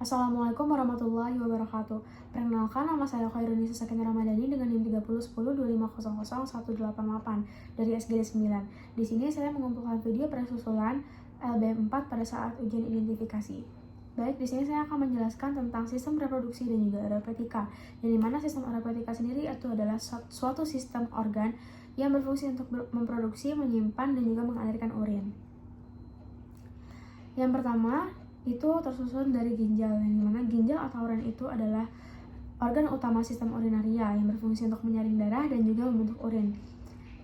Assalamualaikum warahmatullahi wabarakatuh. Perkenalkan, nama saya Khairunisa Sakin Ramadhani dengan NIM 3010250018 dari SGD 9. Di sini saya mengumpulkan video persusulan LBM 4 pada saat ujian identifikasi. Baik, di sini saya akan menjelaskan tentang sistem reproduksi dan juga aeropetika. Yang dimana sistem aeropetika sendiri itu adalah suatu sistem organ yang berfungsi untuk memproduksi, menyimpan, dan juga mengalirkan urin. Yang pertama itu tersusun dari ginjal, yang dimana ginjal atau urin itu adalah organ utama sistem urinaria yang berfungsi untuk menyaring darah dan juga membentuk urin.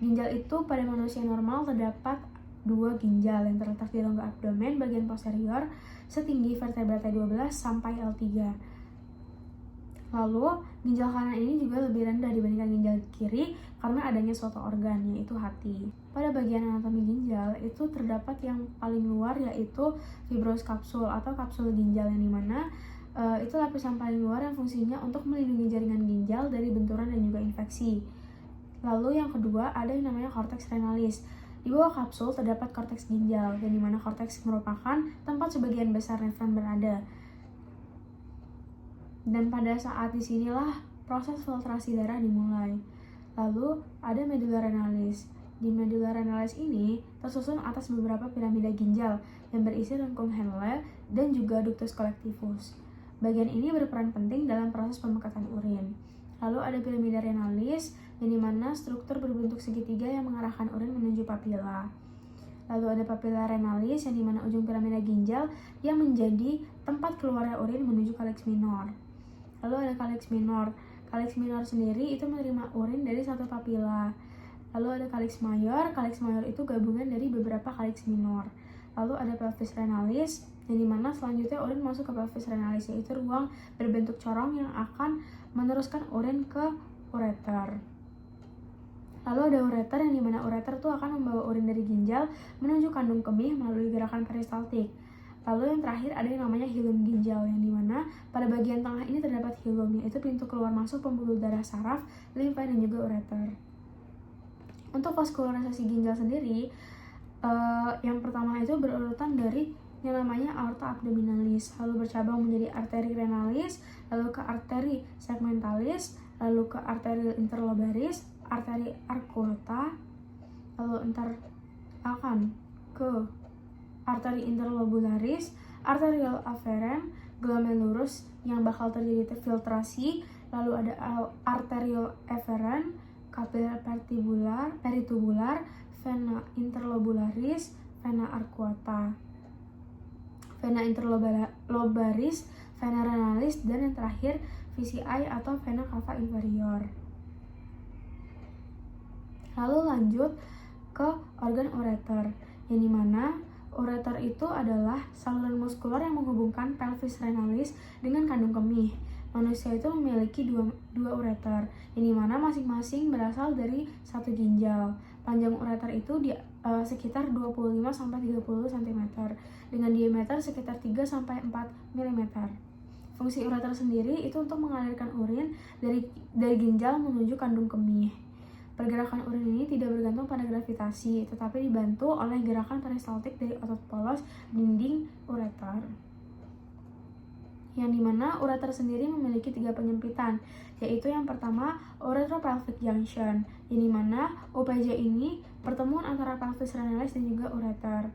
Ginjal itu pada manusia normal terdapat 2 ginjal yang terletak di rongga abdomen bagian posterior setinggi vertebra T12 sampai L3. Lalu, ginjal kanan ini juga lebih rendah dibandingkan ginjal kiri karena adanya suatu organ, yaitu hati. Pada bagian anatomi ginjal, itu terdapat yang paling luar yaitu fibrous capsule atau kapsul ginjal, yang dimana itu lapis yang paling luar yang fungsinya untuk melindungi jaringan ginjal dari benturan dan juga infeksi. Lalu yang kedua, ada yang namanya cortex renalis. Di bawah kapsul terdapat korteks ginjal, yang dimana korteks merupakan tempat sebagian besar nefron berada. Dan pada saat disinilah proses filtrasi darah dimulai. Lalu ada medulla renalis. Di medulla renalis ini tersusun atas beberapa piramida ginjal yang berisi lengkung Henle dan juga ductus collectivus. Bagian ini berperan penting dalam proses pemekatan urin. Lalu ada piramida renalis, yang dimana struktur berbentuk segitiga yang mengarahkan urin menuju papila. Lalu ada papilla renalis, yang dimana ujung piramida ginjal yang menjadi tempat keluarnya urin menuju calyx minor. Lalu ada calyx minor. Calyx minor sendiri itu menerima urin dari satu papila. Lalu ada calyx mayor. Calyx mayor itu gabungan dari beberapa calyx minor. Lalu ada pelvis renalis, yang dimana selanjutnya urin masuk ke pelvis renalis, yaitu ruang berbentuk corong yang akan meneruskan urin ke ureter. Lalu ada ureter, yang dimana ureter itu akan membawa urin dari ginjal menuju kandung kemih melalui gerakan peristaltik. Lalu yang terakhir ada yang namanya hilum ginjal, yang dimana pada bagian tengah ini terdapat hilum, yaitu pintu keluar masuk pembuluh darah saraf, limfa, dan juga ureter. Untuk vaskularisasi ginjal sendiri, yang pertama itu berurutan dari yang namanya aorta abdominalis, lalu bercabang menjadi arteri renalis, lalu ke arteri segmentalis, lalu ke arteri interlobaris, arteri arcuata, lalu akan ke arteri interlobularis, arterial afferent, glomerulus yang bakal terjadi filtrasi, lalu ada arterial efferent, capillary peritubular, vena interlobularis, vena arcuata, vena interlobaris, vena renalis, dan yang terakhir VCI atau vena cava inferior. Lalu lanjut ke organ ureter, yang dimana ureter itu adalah saluran muskular yang menghubungkan pelvis renalis dengan kandung kemih. Manusia itu memiliki dua ureter, yang dimana masing-masing berasal dari satu ginjal. Panjang ureter itu sekitar 25-30 cm, dengan diameter sekitar 3-4 mm. Fungsi ureter sendiri itu untuk mengalirkan urin dari ginjal menuju kandung kemih. Pergerakan urin ini tidak bergantung pada gravitasi, tetapi dibantu oleh gerakan peristaltik dari otot polos dinding ureter. Yang dimana ureter sendiri memiliki 3 penyempitan, yaitu yang pertama uretropelvic junction, yang dimana UPJ ini pertemuan antara pelvis renalis dan juga ureter.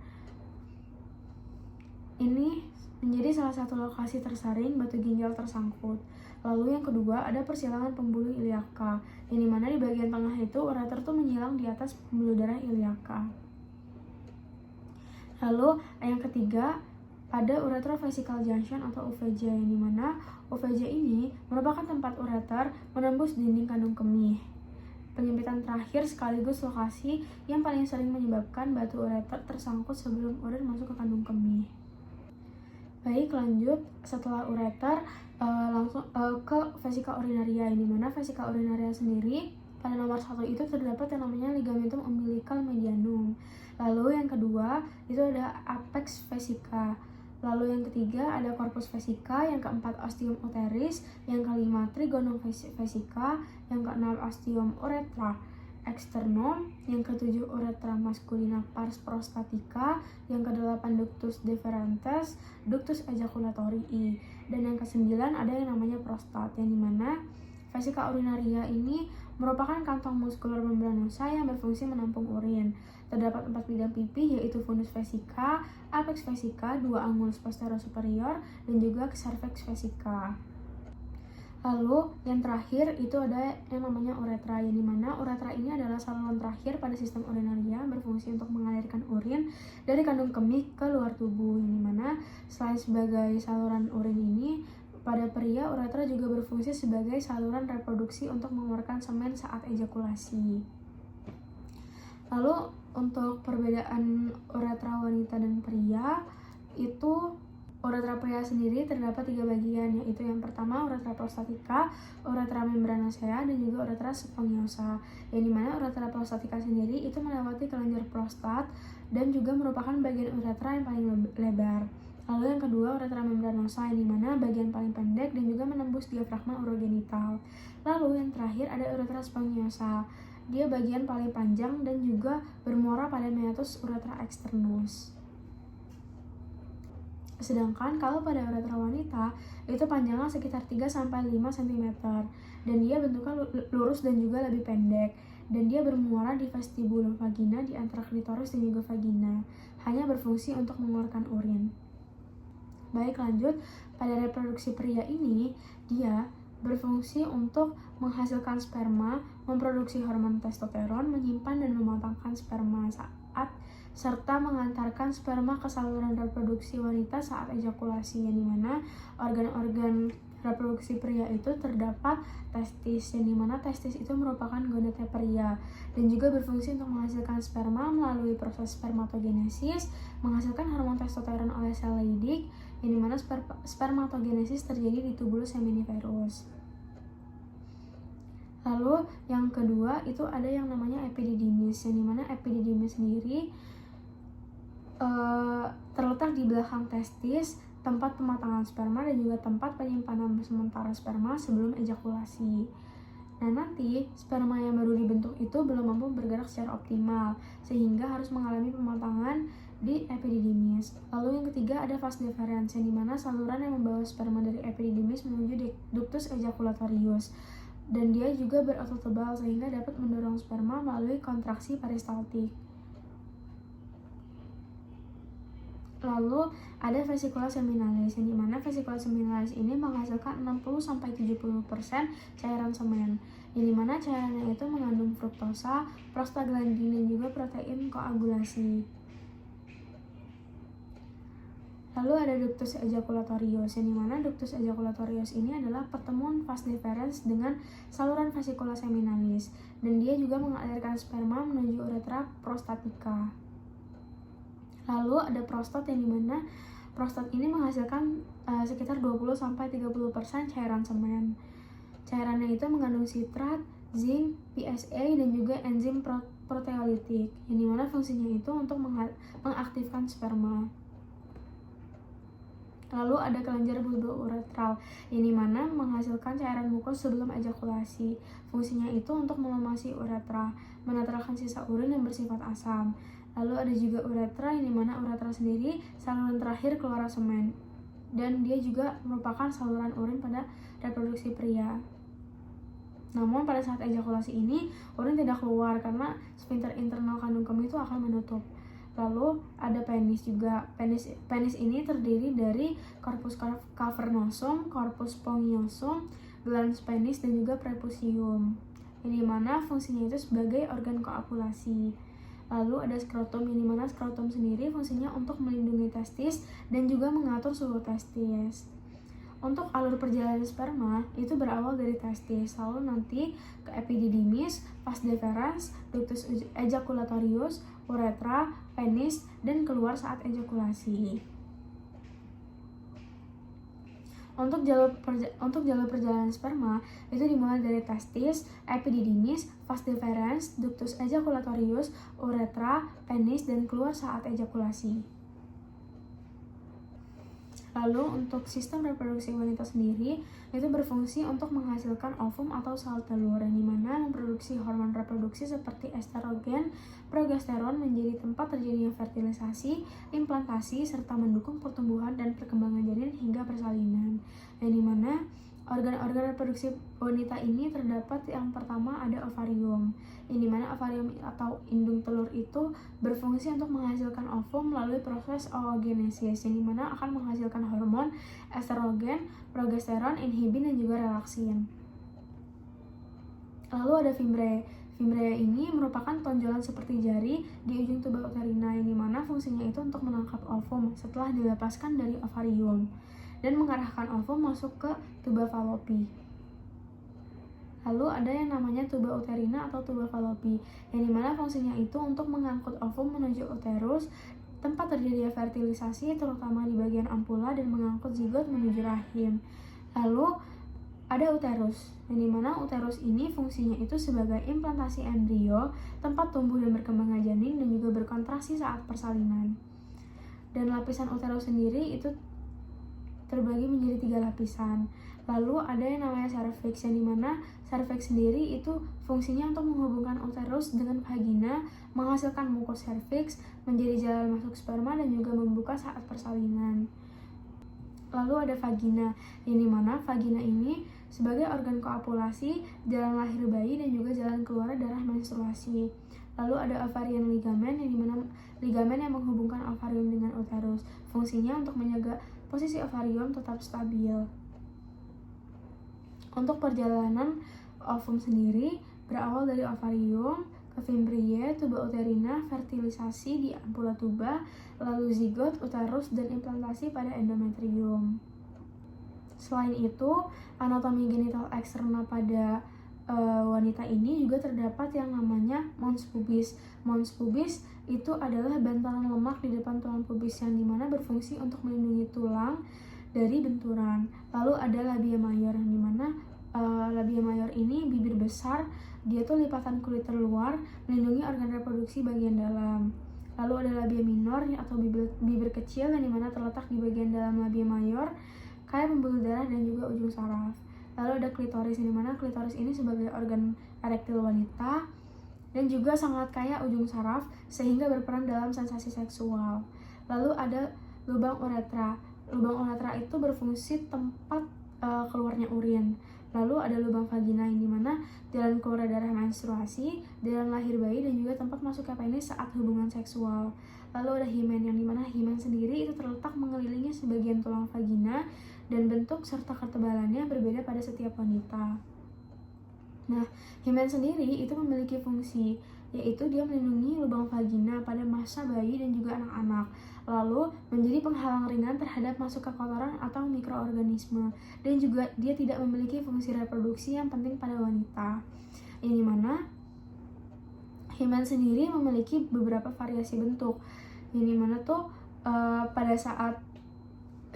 Ini menjadi salah satu lokasi tersaring batu ginjal tersangkut. Lalu yang kedua ada persilangan pembuluh iliaka, yang dimana di bagian tengah itu ureter tuh menyilang di atas pembuluh darah iliaka. Lalu yang ketiga ada uretrovesical junction atau UVJ, yang dimana UVJ ini merupakan tempat ureter menembus dinding kandung kemih. Penyempitan terakhir sekaligus lokasi yang paling sering menyebabkan batu ureter tersangkut sebelum urin masuk ke kandung kemih. Baik, lanjut setelah ureter langsung ke vesika urinaria, yang dimana vesika urinaria sendiri pada nomor 1 itu terdapat yang namanya ligamentum umbilical medianum. Lalu yang kedua itu ada apex vesica. Lalu yang ketiga ada corpus vesica, yang keempat ostium uteris, yang kelima trigonum vesica, yang keenam ostium uretra. externum, yang ke-7 uretra masculina pars prostatica, yang ke-8 ductus deferens, ductus ejaculatorii, dan yang ke-9 ada yang namanya prostat, yang dimana vesika urinaria ini merupakan kantong muskular membranosa yang berfungsi menampung urin. Terdapat 4 bidang pipi, yaitu fundus vesica, apex vesica, 2 angulus posterior superior, dan juga cervix vesica. Lalu yang terakhir itu ada yang namanya uretra, yang dimana uretra ini adalah saluran terakhir pada sistem urinaria, berfungsi untuk mengalirkan urin dari kandung kemih ke luar tubuh, yang dimana selain sebagai saluran urin ini, pada pria uretra juga berfungsi sebagai saluran reproduksi untuk mengeluarkan semen saat ejakulasi. Lalu untuk perbedaan uretra wanita dan pria, itu uretra pria sendiri terdapat 3 bagian, yaitu yang pertama uretra prostatica, uretra membranacea, dan juga uretra spongiosa. Yang dimana uretra prostatica sendiri itu melewati kelenjar prostat dan juga merupakan bagian uretra yang paling lebar. Lalu yang kedua uretra membranosa, yang dimana bagian paling pendek dan juga menembus diafragma urogenital. Lalu yang terakhir ada uretra spongiosa. Dia bagian paling panjang dan juga bermuara pada meatus uretra externus. Sedangkan kalau pada uretra wanita itu panjangnya sekitar 3-5 cm dan dia bentuknya lurus dan juga lebih pendek, dan dia bermuara di vestibulum vagina di antara klitoris dan juga vagina, hanya berfungsi untuk mengeluarkan urin. Baik, lanjut. Pada reproduksi pria ini, dia berfungsi untuk menghasilkan sperma, memproduksi hormon testosteron, menyimpan dan mematangkan sperma serta mengantarkan sperma ke saluran reproduksi wanita saat ejakulasi, yang dimana organ-organ reproduksi pria itu terdapat testis, yang dimana testis itu merupakan gonadnya pria dan juga berfungsi untuk menghasilkan sperma melalui proses spermatogenesis, menghasilkan hormon testosteron oleh sel Leydig, yang dimana spermatogenesis terjadi di tubulus seminiferus. Lalu yang kedua itu ada yang namanya epididymis, yang dimana epididymis sendiri terletak di belakang testis, tempat pematangan sperma dan juga tempat penyimpanan sementara sperma sebelum ejakulasi. Nah, nanti sperma yang baru dibentuk itu belum mampu bergerak secara optimal, sehingga harus mengalami pematangan di epididymis. Lalu yang ketiga ada vas deferens, yang dimana saluran yang membawa sperma dari epididymis menuju ductus ejaculatorius, dan dia juga berotot tebal sehingga dapat mendorong sperma melalui kontraksi peristaltik. Lalu ada vesicula seminalis, yang dimana vesicula seminalis ini menghasilkan 60-70% cairan semen, yang dimana cairannya itu mengandung fruktosa, prostaglandin, dan juga protein koagulasi. Lalu ada ductus ejaculatorius, yang dimana ductus ejaculatorius ini adalah pertemuan vas deferens dengan saluran vesicula seminalis, dan dia juga mengalirkan sperma menuju uretra prostatica. Lalu ada prostat, yang dimana prostat ini menghasilkan sekitar 20-30% cairan semen. Cairannya itu mengandung sitrat, zinc, PSA, dan juga enzim proteolitik, yang dimana fungsinya itu untuk mengaktifkan sperma. Lalu ada kelenjar bulbo-uretral, yang dimana menghasilkan cairan mukos sebelum ejakulasi. Fungsinya itu untuk melumasi uretra, menetralkan sisa urin yang bersifat asam. Lalu ada juga uretra, yang dimana uretra sendiri saluran terakhir keluar semen, dan dia juga merupakan saluran urin pada reproduksi pria. Namun pada saat ejakulasi ini urin tidak keluar karena sphincter internal kandung kemih itu akan menutup. Lalu ada penis juga. Penis ini terdiri dari corpus cavernosum, corpus spongiosum, glans penis, dan juga prepucium, yang dimana fungsinya itu sebagai organ koagulasi. Lalu ada skrotum, yang dimana skrotum sendiri fungsinya untuk melindungi testis dan juga mengatur suhu testis. Untuk alur perjalanan sperma itu berawal dari testis, lalu nanti ke epididymis, vas deferens, ductus ejaculatorius, uretra, penis, dan keluar saat ejakulasi. Untuk jalur perjalanan sperma itu dimulai dari testis, epididymis, vas deferens, ductus ejaculatorius, uretra, penis, dan keluar saat ejakulasi. Lalu untuk sistem reproduksi wanita sendiri itu berfungsi untuk menghasilkan ovum atau sel telur, yang dimana memproduksi hormon reproduksi seperti estrogen, progesteron menjadi tempat terjadinya fertilisasi, implantasi, serta mendukung pertumbuhan dan perkembangan janin hingga persalinan. Yang dimana organ-organ reproduksi wanita ini terdapat yang pertama ada ovarium, yang dimana ovarium atau indung telur itu berfungsi untuk menghasilkan ovum melalui proses oogenesis, yang dimana akan menghasilkan hormon estrogen, progesteron, inhibin, dan juga relaksin. Lalu ada fimbriae. Fimbriae ini merupakan tonjolan seperti jari di ujung tuba uterina, yang dimana fungsinya itu untuk menangkap ovum setelah dilepaskan dari ovarium dan mengarahkan ovum masuk ke tuba falopi. Lalu ada yang namanya tuba uterina atau tuba falopi, yang dimana fungsinya itu untuk mengangkut ovum menuju uterus, tempat terjadinya fertilisasi terutama di bagian ampula, dan mengangkut zigot menuju rahim. Lalu ada uterus, yang dimana uterus ini fungsinya itu sebagai implantasi embrio, tempat tumbuh dan berkembangnya janin, dan juga berkontraksi saat persalinan. Dan lapisan uterus sendiri itu terbagi menjadi 3 lapisan. Lalu ada yang namanya cervix, yang dimana cervix sendiri itu fungsinya untuk menghubungkan uterus dengan vagina, menghasilkan mukus cervix, menjadi jalan masuk sperma, dan juga membuka saat persalinan. Lalu ada vagina, yang dimana vagina ini sebagai organ koapulasi, jalan lahir bayi, dan juga jalan keluar darah menstruasi. Lalu ada ovarian ligamen, yang dimana ligamen yang menghubungkan ovarium dengan uterus, fungsinya untuk menjaga posisi ovarium tetap stabil. Untuk perjalanan ovum sendiri berawal dari ovarium ke fimbriae, tuba uterina, fertilisasi di ampula tuba, lalu zigot, uterus, dan implantasi pada endometrium. Selain itu, anatomi genital eksternal pada wanita ini juga terdapat yang namanya mons pubis. Mons pubis itu adalah bantalan lemak di depan tulang pubis, yang dimana berfungsi untuk melindungi tulang dari benturan. Lalu ada labia major, yang dimana labia major ini bibir besar, dia tuh lipatan kulit terluar melindungi organ reproduksi bagian dalam. Lalu ada labia minor atau bibir kecil, yang dimana terletak di bagian dalam labia major, kayak pembuluh darah dan juga ujung saraf. Lalu ada klitoris, yang dimana klitoris ini sebagai organ erektil wanita dan juga sangat kaya ujung saraf sehingga berperan dalam sensasi seksual. Lalu ada lubang uretra. Lubang uretra itu berfungsi tempat keluarnya urin. Lalu ada lubang vagina, yang dimana jalan keluar darah menstruasi, jalan lahir bayi, dan juga tempat masuknya penis saat hubungan seksual. Lalu ada himen, yang dimana himen sendiri itu terletak mengelilingi sebagian tulang vagina, dan bentuk serta ketebalannya berbeda pada setiap wanita. Nah, himen sendiri itu memiliki fungsi, yaitu dia melindungi lubang vagina pada masa bayi dan juga anak-anak, lalu menjadi penghalang ringan terhadap masuk ke kotoran atau mikroorganisme, dan juga dia tidak memiliki fungsi reproduksi yang penting pada wanita. Yang dimana himen sendiri memiliki beberapa variasi bentuk, yang dimana tuh pada saat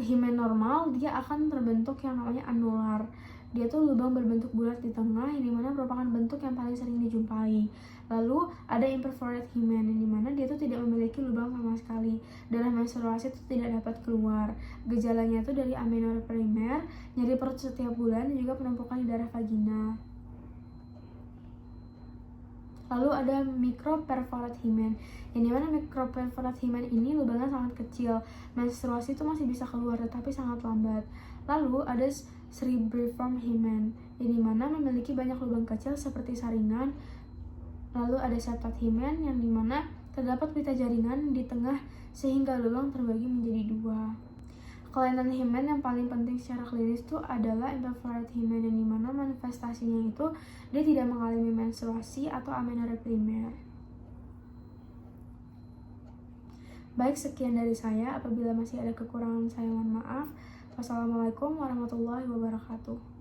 himen normal dia akan terbentuk yang namanya anular. Dia tuh lubang berbentuk bulat di tengah, yang dimana merupakan bentuk yang paling sering dijumpai. Lalu ada imperforate himen, yang dimana dia tuh tidak memiliki lubang sama sekali. Darah menstruasi itu tidak dapat keluar. Gejalanya itu dari amenorrhea primer, nyeri perut setiap bulan, dan juga penumpukan di darah vagina. Lalu ada microperforate hymen, yang dimana microperforate hymen ini lubangnya sangat kecil, menstruasi itu masih bisa keluar tetapi sangat lambat. Lalu ada cerebriform hymen, yang dimana memiliki banyak lubang kecil seperti saringan. Lalu ada septate hymen, yang dimana terdapat pita jaringan di tengah sehingga lubang terbagi menjadi 2. Kelainan himen yang paling penting secara klinis itu adalah imperforate hymen, yang dimana manifestasinya itu dia tidak mengalami menstruasi atau amenorrhea primer. Baik, sekian dari saya. Apabila masih ada kekurangan saya mohon maaf. Wassalamualaikum warahmatullahi wabarakatuh.